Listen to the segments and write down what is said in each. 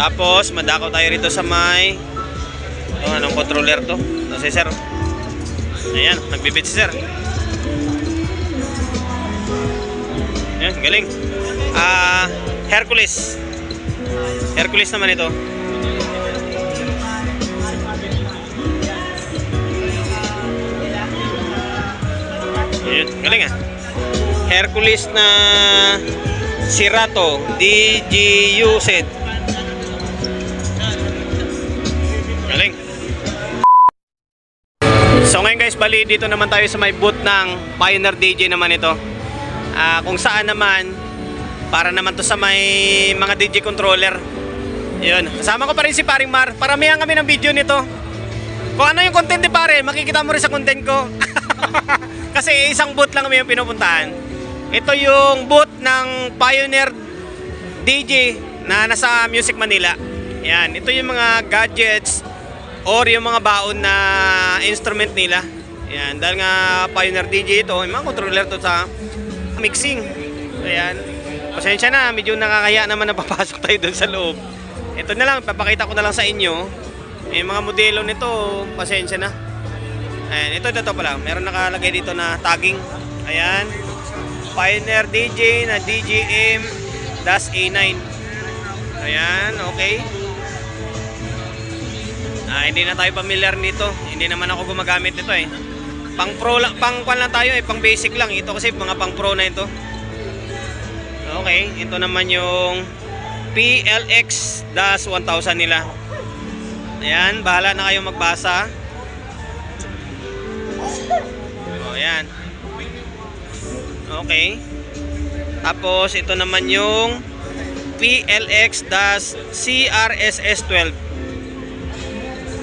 Tapos madakaw tayo rito sa may anong controller to? Ito si sir. Ayan, nagbibit si sir. Ayan, galing. Hercules. Hercules naman ito. Ayan, galing ah. Hercules na Serato DGU set. Galing. So ngayon guys, bali dito naman tayo sa may booth ng Pioneer DJ naman ito. Kung saan naman para naman to sa may mga DJ controller. Yun. Kasama ko pa rin si Paring Mar. Paramihan kami ng video nito. Kung ano yung content ni pare, makikita mo rin sa content ko. Kasi isang booth lang kami yung pinupuntahan. Ito yung booth ng Pioneer DJ na nasa Music Manila. Yan, ito yung mga gadgets or yung mga baon na instrument nila. Yan, dahil nga Pioneer DJ ito, yung mga controller to sa mixing. Ayan. Pasensya na, medyo nakakaya naman na papasok tayo dun sa loob. Ito na lang, papakita ko na lang sa inyo. Yung mga modelo nito, pasensya na. Ayan, ito pala. Meron nakalagay dito na tagging. Ayan. Pioneer DJ na DGM-A9. Ayan, okay. Hindi na tayo familiar nito. Hindi naman ako gumagamit nito eh. Pang pro lang, pang lang tayo eh, pang basic lang. Ito kasi mga pang pro na ito. Okay, ito naman yung PLX-1000 nila. Ayan, bahala na kayo magbasa. Ayan. Okay. Tapos ito naman yung PLX-CRSS12.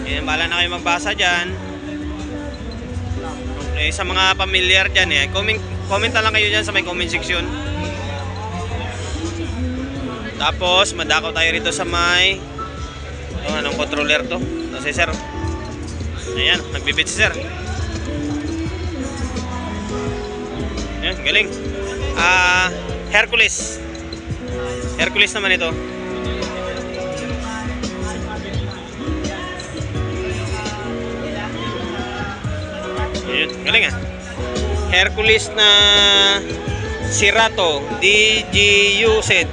Ayan, bahala na kayo magbasa dyan. Okay, sa mga familiar dyan eh, comment lang kayo dyan sa may comment section. Tapos madakaw tayo rito sa may anong controller to? Ito si sir. Ayan, nagbibit si sir. Ayan, galing. Hercules. Hercules naman ito. Ayan, galing ah. Hercules na Serato DGU set.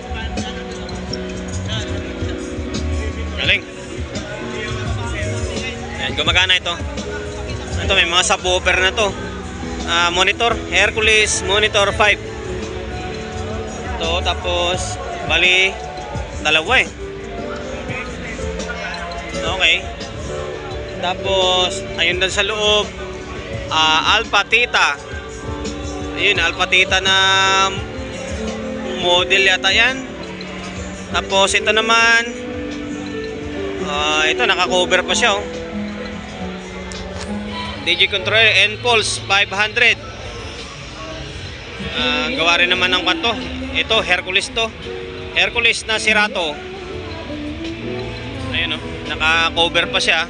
Galing. Ayan, gumagana ito. Ito may mga subwoofer na to. Monitor, Hercules Monitor 5. Ito, tapos bali dalawa eh. Okay. Tapos ayun doon sa loob, Alpha Theta. Ayun, Alpha Theta na model yata yan. Tapos ito naman, ito naka-cover pa siya oh. DJ Controller N-Pulse 500. Gawa rin naman ng kanto. Ito, Hercules to. Hercules na Serato. Ayun o, naka-cover pa siya.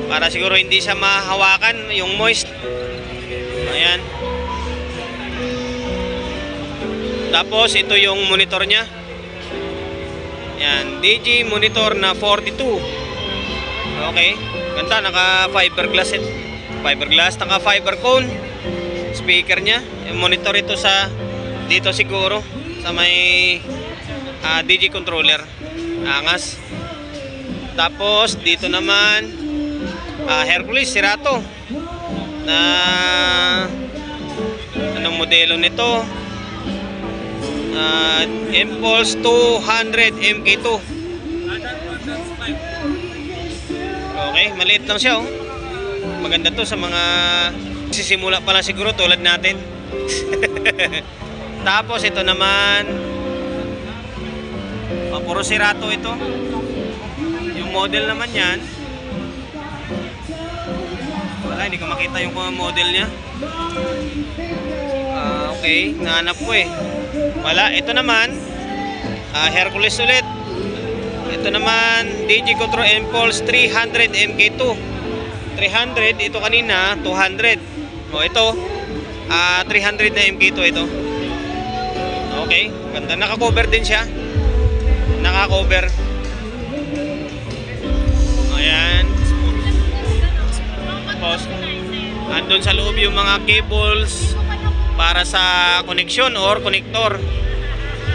Para siguro hindi siya mahawakan yung moist. Ayan. Tapos ito yung monitor nya. Ayan, DJ monitor na 42. Okay, ganda, naka-fiberglass ito. Fiberglass, naka fiber cone speaker nya. Yung monitor ito sa dito siguro sa may DJ controller. Angas. Tapos dito naman Hercules Serato na anong modelo nito? Impulse 200 MK2. Okay, maliit lang siya oh. Maganda to sa mga sisimula pa lang siguro tulad natin. Tapos ito naman, puro Serato ito. Yung model naman yan, wala, hindi ko makita yung model nya. Okay, nahanap ko eh. Wala, ito naman Hercules ulit. Ito naman DJ Control Impulse 300 MK2. 300, ito kanina 200. O ito 300 na MK2 ito. Okay, ganda, naka-cover din siya. Naka-cover. Andun sa loob yung mga cables para sa connection or connector.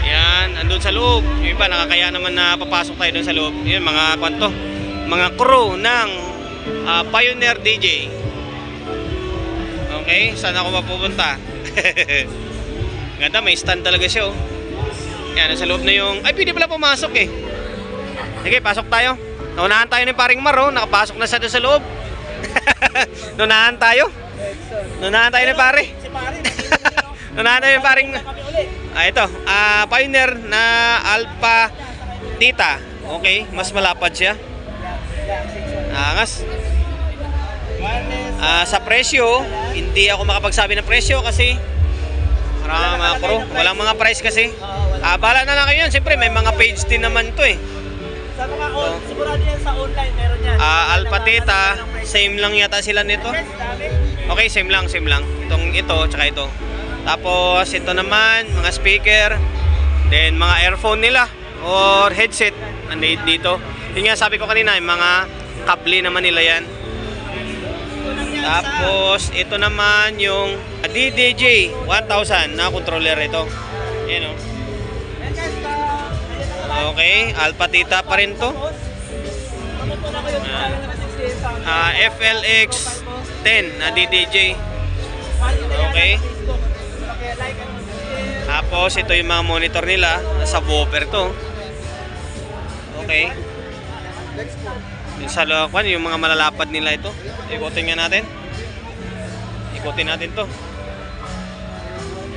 Yan, andun sa loob. Yung iba, nakakaya naman na papasok tayo dun sa loob. Yan, mga kwanto. Mga crew ng Pioneer DJ. Okay, saan ako mapupunta? Ganda, may stand talaga siya, oh. Yan, sa loob na yung... Ay, pwede pala pumasok eh. Sige, pasok tayo. Naunahan tayo ni paring Mar, oh. Nakapasok na siya doon sa loob. Naunahan tayo. Naunahan tayo ni pare. Naunahan tayo ni paring... ito. Pioneer na Alpha Theta. Okay, mas malapad siya. Angas. Sa presyo, hindi ako makapagsabi ng presyo kasi maraming mga crew. Walang mga price kasi. Bahala na lang kayo yan. Siyempre, may mga page din naman to eh. Sa mga sigurado yan sa online, meron yan. Alpha Theta, same lang yata sila nito. Okay, same lang. Ito, tsaka ito. Tapos, ito naman, mga speaker. Then, mga earphone nila or headset. Nandito dito. Yun nga sabi ko kanina, yung mga kable naman nila yan. Tapos, ito naman yung DDJ 1000 na controller ito. Ayan o. Okay, Alpha Theta pa rin to. FLX 10 na DDJ. Okay. Tapos ito yung mga monitor nila, sa woofer to. Okay. Yung sa lokwan, yung mga malalapad nila ito. Ikutin nga natin. Ikutin natin to.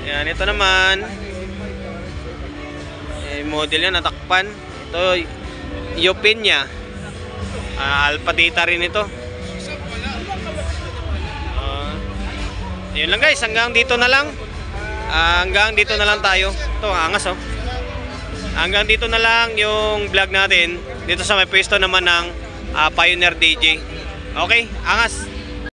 Yan, ito naman. Model yan, natakpan. Ito, Yopinya. Alpha Theta rin ito. Yun lang guys, hanggang dito na lang. Hanggang dito na lang tayo. Ito, angas oh. Hanggang dito na lang yung vlog natin. Dito sa may pwesto naman ng Pioneer DJ. Okay, angas.